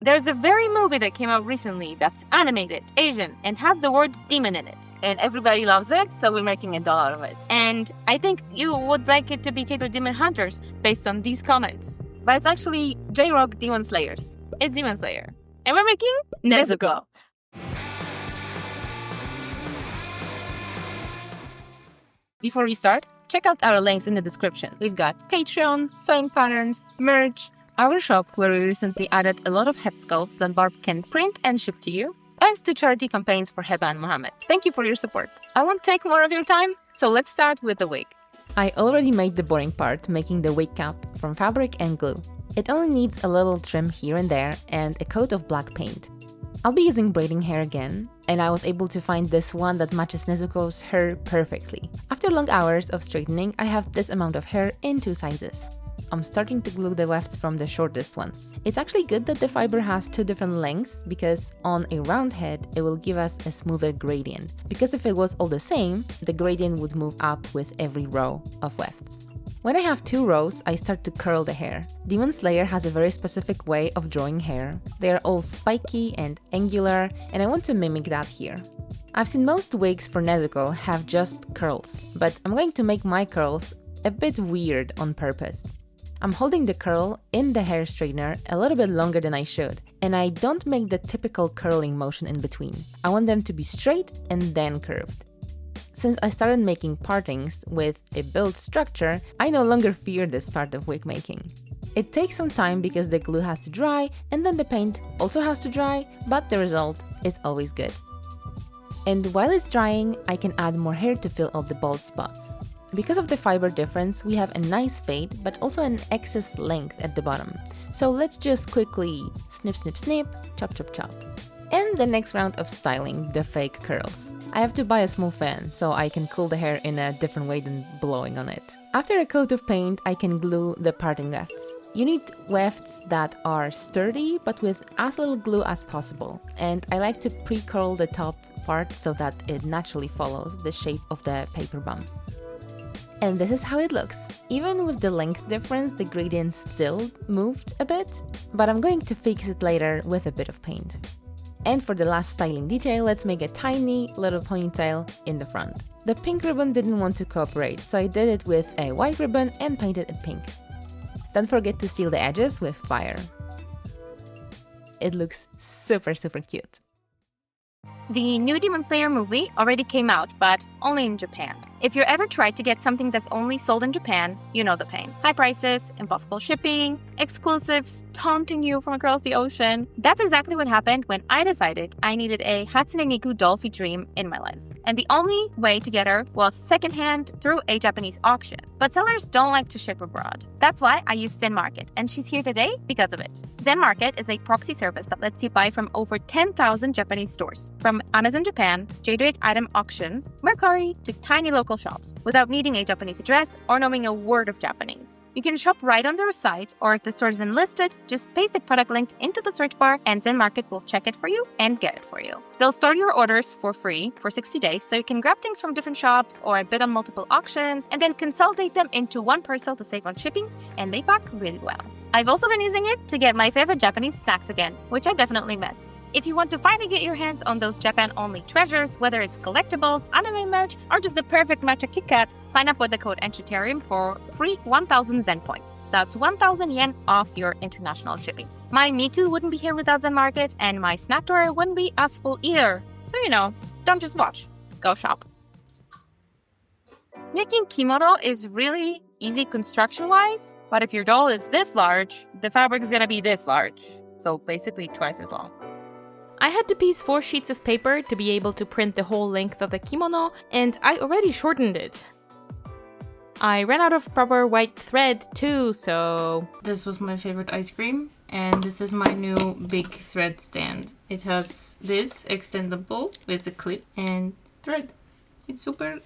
There's a very movie that came out recently that's animated, Asian, and has the word demon in it. And everybody loves it, so we're making a doll out of it. And I think you would like it to be K-pop Demon Hunters based on these comments. But it's actually J-Rock Demon Slayers. It's Demon Slayer. And we're making NEZUKO. Before we start, check out our links in the description. We've got Patreon, sewing patterns, merch, our shop where we recently added a lot of head sculpts that Barb can print and ship to you, and to charity campaigns for Heba and Mohamed. Thank you for your support. I won't take more of your time, so let's start with the wig. I already made the boring part, making the wig cap from fabric and glue. It only needs a little trim here and there and a coat of black paint. I'll be using braiding hair again, and I was able to find this one that matches Nezuko's hair perfectly. After long hours of straightening, I have this amount of hair in 2 sizes. I'm starting to glue the wefts from the shortest ones. It's actually good that the fiber has 2 different lengths, because on a round head, it will give us a smoother gradient. Because if it was all the same, the gradient would move up with every row of wefts. When I have 2 rows, I start to curl the hair. Demon Slayer has a very specific way of drawing hair. They are all spiky and angular, and I want to mimic that here. I've seen most wigs for Nezuko have just curls, but I'm going to make my curls a bit weird on purpose. I'm holding the curl in the hair straightener a little bit longer than I should, and I don't make the typical curling motion in between. I want them to be straight and then curved. Since I started making partings with a built structure, I no longer fear this part of wig making. It takes some time because the glue has to dry and then the paint also has to dry, but the result is always good. And while it's drying, I can add more hair to fill all the bald spots. Because of the fiber difference, we have a nice fade, but also an excess length at the bottom. So let's just quickly snip, snip, snip, chop, chop, chop. And the next round of styling, the fake curls. I have to buy a small fan, so I can cool the hair in a different way than blowing on it. After a coat of paint, I can glue the parting wefts. You need wefts that are sturdy, but with as little glue as possible. And I like to pre-curl the top part so that it naturally follows the shape of the paper bumps. And this is how it looks. Even with the length difference, the gradient still moved a bit, but I'm going to fix it later with a bit of paint. And for the last styling detail, let's make a tiny little ponytail in the front. The pink ribbon didn't want to cooperate, so I did it with a white ribbon and painted it pink. Don't forget to seal the edges with fire. It looks super, super cute. The new Demon Slayer movie already came out, but only in Japan. If you ever tried to get something that's only sold in Japan, you know the pain. High prices, impossible shipping, exclusives taunting you from across the ocean. That's exactly what happened when I decided I needed a Hatsune Miku Dolphy dream in my life. And the only way to get her was secondhand through a Japanese auction. But sellers don't like to ship abroad. That's why I used Zen Market, and she's here today because of it. Zen Market is a proxy service that lets you buy from over 10,000 Japanese stores, from Amazon Japan, Zodiac Item Auction, Mercari, to tiny local shops, without needing a Japanese address or knowing a word of Japanese. You can shop right on their site, or if the store isn't listed, just paste the product link into the search bar and Zen Market will check it for you and get it for you. They'll store your orders for free for 60 days, so you can grab things from different shops or bid on multiple auctions and then consolidate them into one parcel to save on shipping, and they pack really well. I've also been using it to get my favorite Japanese snacks again, which I definitely miss. If you want to finally get your hands on those Japan-only treasures, whether it's collectibles, anime merch, or just the perfect matcha Kit Kat, sign up with the code Enchanterium for free 1,000 Zen points. That's 1,000 yen off your international shipping. My Miku wouldn't be here without Zen Market, and my snack drawer wouldn't be as full either. So don't just watch, go shop. Making kimono is really easy construction-wise, but if your doll is this large, the fabric is gonna be this large. So basically twice as long. I had to piece 4 sheets of paper to be able to print the whole length of the kimono, and I already shortened it. I ran out of proper white thread too, so... This was my favorite ice cream, and this is my new big thread stand. It has this extendable with a clip and thread. It's super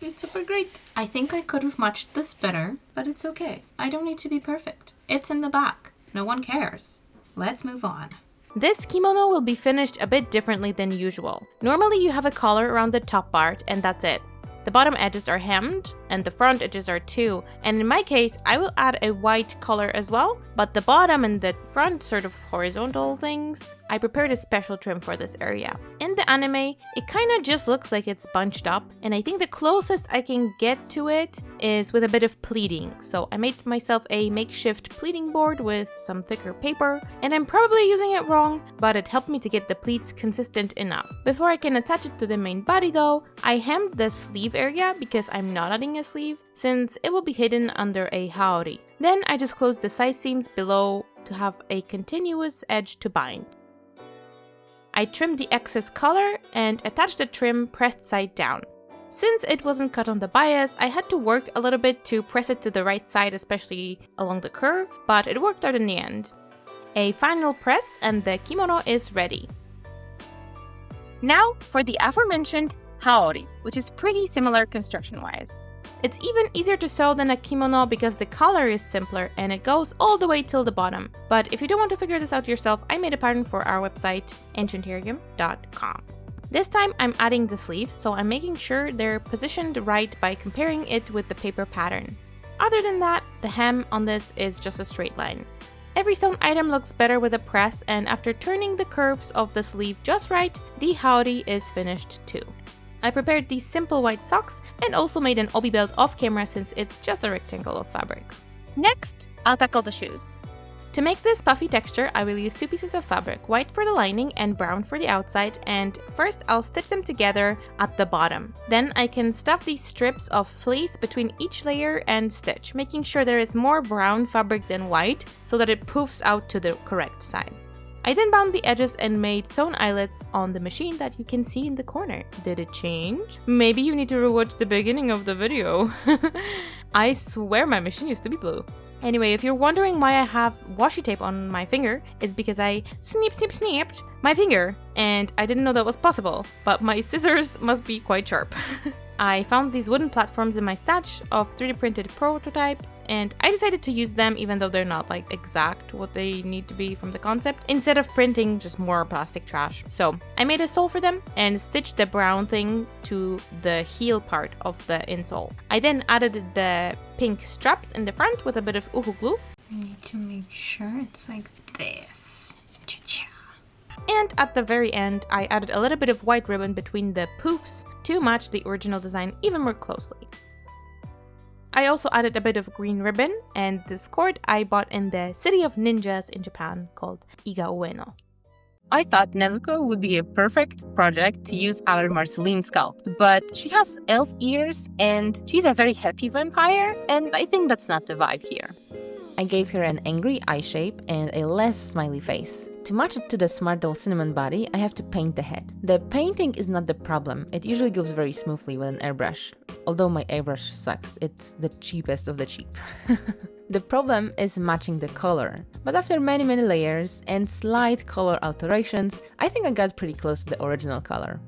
great. I think I could have matched this better, but it's okay. I don't need to be perfect. It's in the back. No one cares. Let's move on. This kimono will be finished a bit differently than usual. Normally you have a collar around the top part and that's it. The bottom edges are hemmed and the front edges are too. And in my case, I will add a white color as well, but the bottom and the front sort of horizontal things, I prepared a special trim for this area. In the anime, it kind of just looks like it's bunched up, and I think the closest I can get to it is with a bit of pleating. So I made myself a makeshift pleating board with some thicker paper, and I'm probably using it wrong, but it helped me to get the pleats consistent enough. Before I can attach it to the main body though, I hemmed the sleeve area because I'm not adding a sleeve, since it will be hidden under a haori. Then I just closed the side seams below to have a continuous edge to bind. I trimmed the excess color and attached the trim pressed side down. Since it wasn't cut on the bias, I had to work a little bit to press it to the right side, especially along the curve, but it worked out in the end. A final press and the kimono is ready. Now for the aforementioned haori, which is pretty similar construction-wise. It's even easier to sew than a kimono because the collar is simpler and it goes all the way till the bottom. But if you don't want to figure this out yourself, I made a pattern for our website, Enchanterium.com. This time I'm adding the sleeves, so I'm making sure they're positioned right by comparing it with the paper pattern. Other than that, the hem on this is just a straight line. Every sewn item looks better with a press, and after turning the curves of the sleeve just right, the haori is finished too. I prepared these simple white socks and also made an obi belt off camera since it's just a rectangle of fabric. Next, I'll tackle the shoes. To make this puffy texture, I will use 2 pieces of fabric, white for the lining and brown for the outside, and first I'll stitch them together at the bottom. Then I can stuff these strips of fleece between each layer and stitch, making sure there is more brown fabric than white so that it poofs out to the correct side. I then bound the edges and made sewn eyelets on the machine that you can see in the corner. Did it change? Maybe you need to rewatch the beginning of the video. I swear my machine used to be blue. Anyway, if you're wondering why I have washi tape on my finger, it's because I snipped my finger and I didn't know that was possible, but my scissors must be quite sharp. I found these wooden platforms in my stash of 3D printed prototypes, and I decided to use them even though they're not like exact what they need to be from the concept, instead of printing just more plastic trash. So I made a sole for them and stitched the brown thing to the heel part of the insole. I then added the pink straps in the front with a bit of uhu glue. I need to make sure it's like this. Cha-cha. And at the very end, I added a little bit of white ribbon between the poofs to match the original design even more closely. I also added a bit of green ribbon, and this cord I bought in the City of Ninjas in Japan called Iga Ueno. I thought Nezuko would be a perfect project to use our Marceline sculpt, but she has elf ears and she's a very happy vampire, and I think that's not the vibe here. I gave her an angry eye shape and a less smiley face. To match it to the Smart Doll Cinnamon body, I have to paint the head. The painting is not the problem, it usually goes very smoothly with an airbrush. Although my airbrush sucks, it's the cheapest of the cheap. The problem is matching the color. But after many layers and slight color alterations, I think I got pretty close to the original color.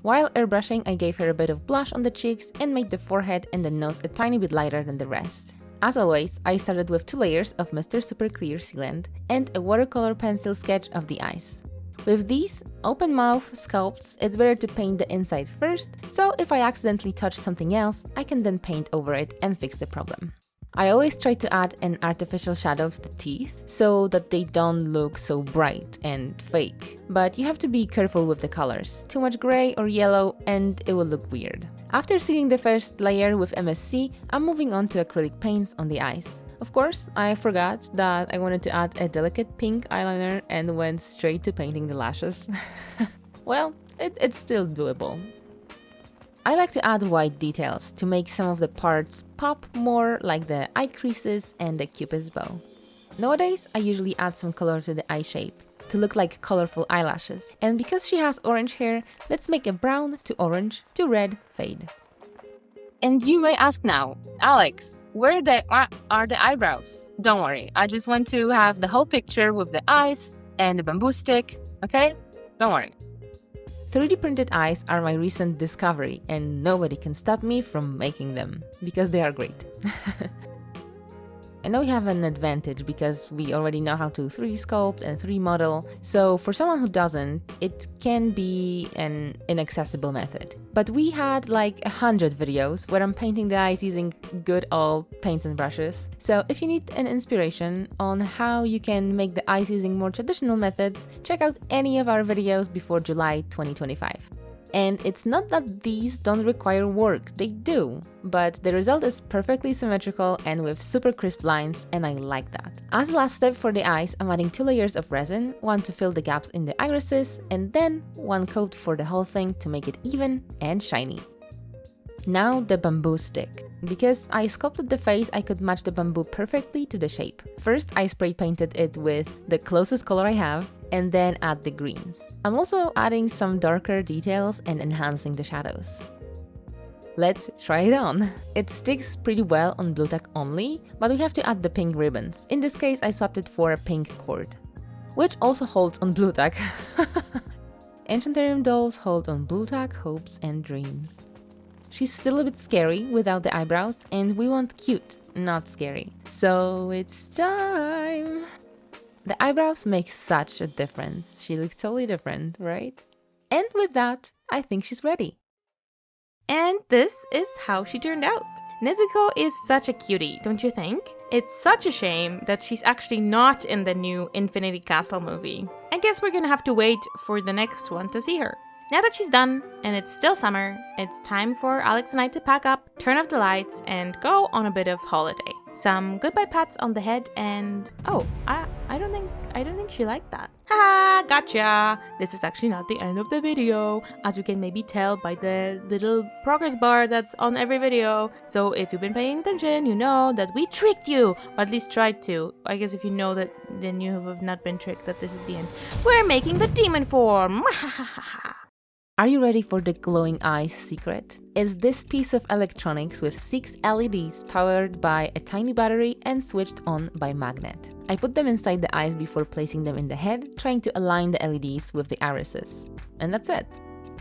While airbrushing, I gave her a bit of blush on the cheeks and made the forehead and the nose a tiny bit lighter than the rest. As always, I started with 2 layers of Mr. Super Clear Sealant and a watercolor pencil sketch of the eyes. With these open mouth sculpts, it's better to paint the inside first, so if I accidentally touch something else, I can then paint over it and fix the problem. I always try to add an artificial shadow to the teeth so that they don't look so bright and fake, but you have to be careful with the colors. Too much gray or yellow and it will look weird. After sealing the first layer with MSC, I'm moving on to acrylic paints on the eyes. Of course, I forgot that I wanted to add a delicate pink eyeliner and went straight to painting the lashes. Well, it's still doable. I like to add white details to make some of the parts pop more, like the eye creases and the cupid's bow. Nowadays, I usually add some color to the eye shape to look like colorful eyelashes. And because she has orange hair, let's make a brown to orange to red fade. And you may ask now, Alex, where are the eyebrows? Don't worry, I just want to have the whole picture with the eyes and the bamboo stick, okay? Don't worry. 3D printed eyes are my recent discovery, and nobody can stop me from making them, because they are great. I know we have an advantage because we already know how to 3D sculpt and 3D model, so for someone who doesn't, it can be an inaccessible method. But we had like 100 videos where I'm painting the eyes using good old paints and brushes. So if you need an inspiration on how you can make the eyes using more traditional methods, check out any of our videos before July 2025. And it's not that these don't require work, they do, but the result is perfectly symmetrical and with super crisp lines, and I like that. As a last step for the eyes, I'm adding 2 layers of resin, one to fill the gaps in the irises, and then one coat for the whole thing to make it even and shiny. Now the bamboo stick. Because I sculpted the face, I could match the bamboo perfectly to the shape. First, I spray painted it with the closest color I have, and then add the greens. I'm also adding some darker details and enhancing the shadows. Let's try it on. It sticks pretty well on blue tack only, but we have to add the pink ribbons. In this case, I swapped it for a pink cord, which also holds on blue tack. Enchanterium dolls hold on blue tack, hopes and dreams. She's still a bit scary without the eyebrows, and we want cute, not scary. So it's time! The eyebrows make such a difference. She looks totally different, right? And with that, I think she's ready. And this is how she turned out. Nezuko is such a cutie, don't you think? It's such a shame that she's actually not in the new Infinity Castle movie. I guess we're gonna have to wait for the next one to see her. Now that she's done, and it's still summer, it's time for Alex and I to pack up, turn off the lights, and go on a bit of holiday. Some goodbye pats on the head and... oh, I don't think she liked that. Haha, gotcha! This is actually not the end of the video, as you can maybe tell by the little progress bar that's on every video. So if you've been paying attention, you know that we tricked you, or at least tried to. I guess if you know that, then you have not been tricked that this is the end. We're making the demon form! Are you ready for the glowing eyes secret? It's this piece of electronics with 6 LEDs powered by a tiny battery and switched on by magnet. I put them inside the eyes before placing them in the head, trying to align the LEDs with the irises. And that's it.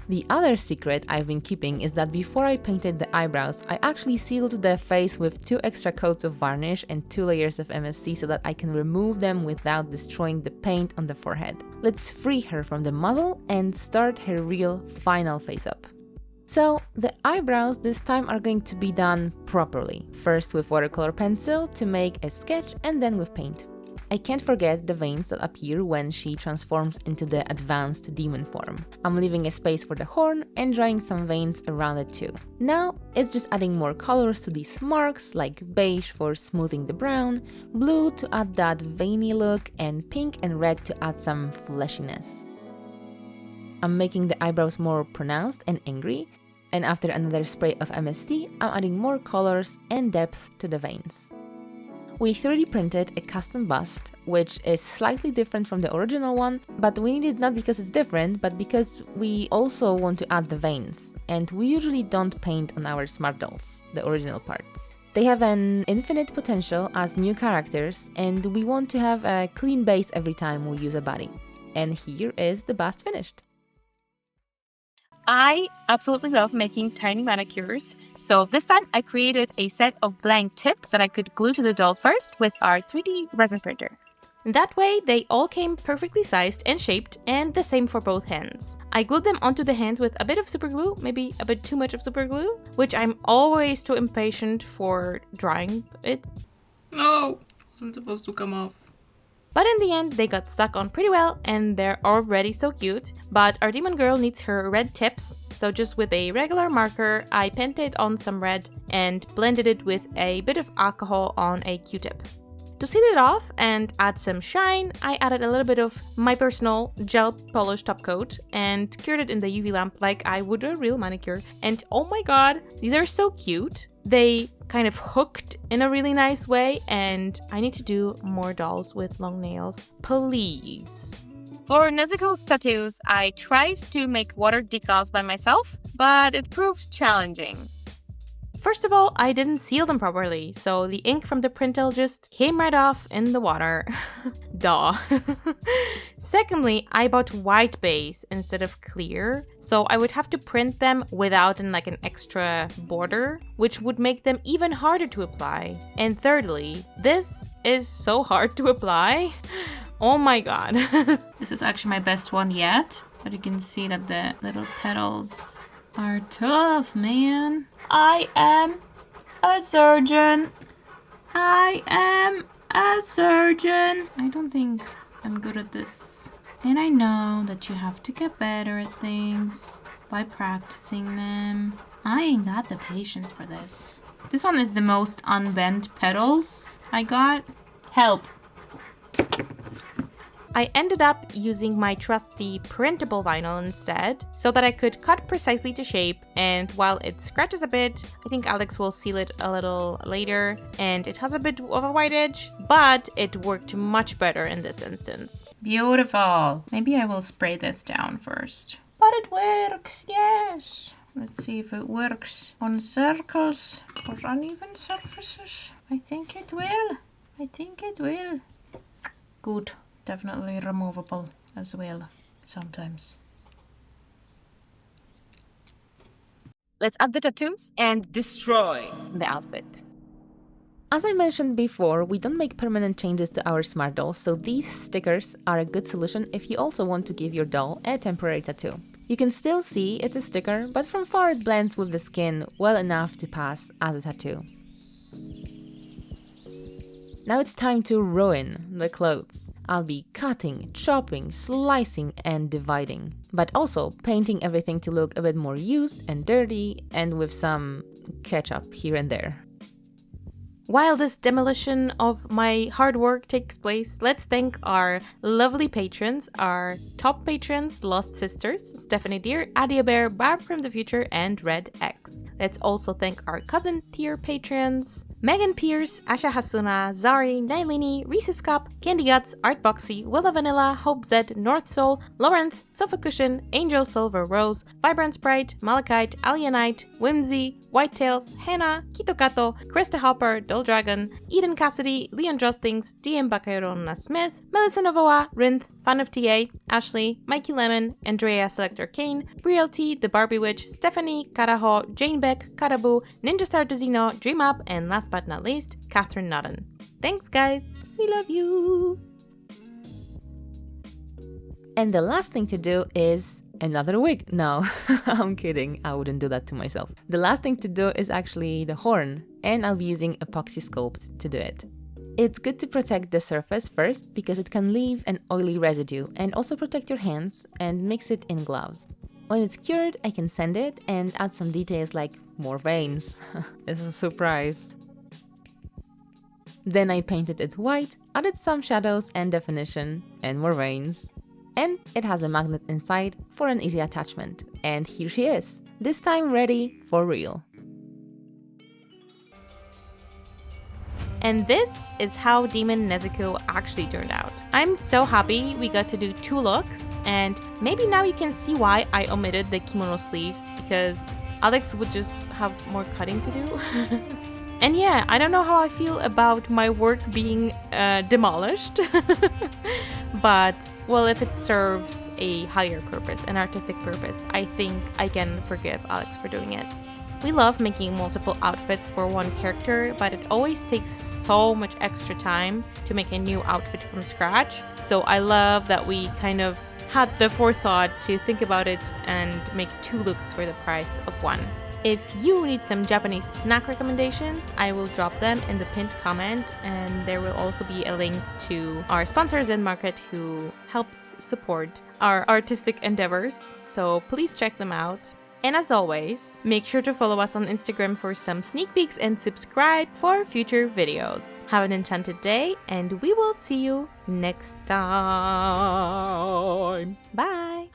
The other secret I've been keeping is that before I painted the eyebrows, I actually sealed the face with 2 extra coats of varnish and 2 layers of MSC so that I can remove them without destroying the paint on the forehead. Let's free her from the muzzle and start her real final face up. So, the eyebrows this time are going to be done properly. First with watercolor pencil to make a sketch and then with paint. I can't forget the veins that appear when she transforms into the advanced demon form. I'm leaving a space for the horn and drawing some veins around it too. Now it's just adding more colors to these marks, like beige for smoothing the brown, blue to add that veiny look, and pink and red to add some fleshiness. I'm making the eyebrows more pronounced and angry, and after another spray of MST, I'm adding more colors and depth to the veins. We 3D printed a custom bust, which is slightly different from the original one, but we need it not because it's different, but because we also want to add the veins, and we usually don't paint on our smart dolls, the original parts. They have an infinite potential as new characters, and we want to have a clean base every time we use a body. And here is the bust finished. I absolutely love making tiny manicures, so this time I created a set of blank tips that I could glue to the doll first with our 3D resin printer. That way, they all came perfectly sized and shaped, and the same for both hands. I glued them onto the hands with a bit of super glue, maybe a bit too much of super glue, which I'm always too impatient for drying it. No, wasn't supposed to come off. But in the end, they got stuck on pretty well, and they're already so cute. But our demon girl needs her red tips, so just with a regular marker, I painted on some red and blended it with a bit of alcohol on a Q-tip. To seal it off and add some shine, I added a little bit of my personal gel polish top coat and cured it in the UV lamp like I would a real manicure. And oh my god, these are so cute. They kind of hooked in a really nice way, and I need to do more dolls with long nails, please. For Nezuko's tattoos, I tried to make water decals by myself, but it proved challenging. First of all, I didn't seal them properly, so the ink from the printle just came right off in the water. Duh. Secondly, I bought white base instead of clear, so I would have to print them without an extra border, which would make them even harder to apply. And thirdly, this is so hard to apply. Oh my god. This is actually my best one yet, but you can see that the little petals are tough, man. I am a surgeon. I am a surgeon. I don't think I'm good at this. And I know that you have to get better at things by practicing them. I ain't got the patience for this. This one is the most unbent petals I got. Help. I ended up using my trusty printable vinyl instead, so that I could cut precisely to shape, and while it scratches a bit, I think Alex will seal it a little later, and it has a bit of a white edge, but it worked much better in this instance. Beautiful. Maybe I will spray this down first. But it works, yes. Let's see if it works on circles or uneven surfaces. I think it will. I think it will. Good. Definitely removable as well, sometimes. Let's add the tattoos and destroy the outfit. As I mentioned before, we don't make permanent changes to our smart dolls, so these stickers are a good solution if you also want to give your doll a temporary tattoo. You can still see it's a sticker, but from far it blends with the skin well enough to pass as a tattoo. Now it's time to ruin the clothes. I'll be cutting, chopping, slicing, and dividing, but also painting everything to look a bit more used and dirty, and with some ketchup here and there. While this demolition of my hard work takes place, let's thank our lovely patrons, our top patrons, Lost Sisters, Stephanie Deer, Adia Bear, Barb from the Future, and Red X. Let's also thank our cousin tier patrons, Megan Pierce, Asha Hasuna, Zari, Nailini, Reese's Cup, Candy Guts, Art Boxy, Willa Vanilla, Hope Zed, North Soul, Laurenth, Sofa Cushion, Angel Silver Rose, Vibrant Sprite, Malachite, Alienite, Whimsy, Whitetails, Hannah, Kitokato, Krista Hopper, Dol Dragon, Eden Cassidy, Leon Jostings, DM Bacayrona Smith, Melissa Novoa, Rinth, Fan of TA, Ashley, Mikey Lemon, Andrea Selector Kane, Brielle T, The Barbie Witch, Stephanie, Karaho, Jane Beck, Karabu, Ninja Star Dozino, Dream Up, and last but not least, Catherine Nodden. Thanks guys, we love you! And the last thing to do is another wig. No, I'm kidding, I wouldn't do that to myself. The last thing to do is actually the horn, and I'll be using epoxy sculpt to do it. It's good to protect the surface first because it can leave an oily residue, and also protect your hands and mix it in gloves. When it's cured, I can sand it and add some details like more veins. It's a surprise. Then I painted it white, added some shadows and definition, and more veins. And it has a magnet inside for an easy attachment. And here she is, this time ready for real. And this is how Demon Nezuko actually turned out. I'm so happy we got to do 2 looks, and maybe now you can see why I omitted the kimono sleeves, because Alex would just have more cutting to do. And yeah, I don't know how I feel about my work being demolished, but well, if it serves a higher purpose, an artistic purpose, I think I can forgive Alex for doing it. We love making multiple outfits for one character, but it always takes so much extra time to make a new outfit from scratch. So I love that we kind of had the forethought to think about it and make 2 looks for the price of 1. If you need some Japanese snack recommendations, I will drop them in the pinned comment, and there will also be a link to our sponsor Zen Market, who helps support our artistic endeavors, so please check them out. And as always, make sure to follow us on Instagram for some sneak peeks and subscribe for future videos. Have an enchanted day, and we will see you next time. Bye!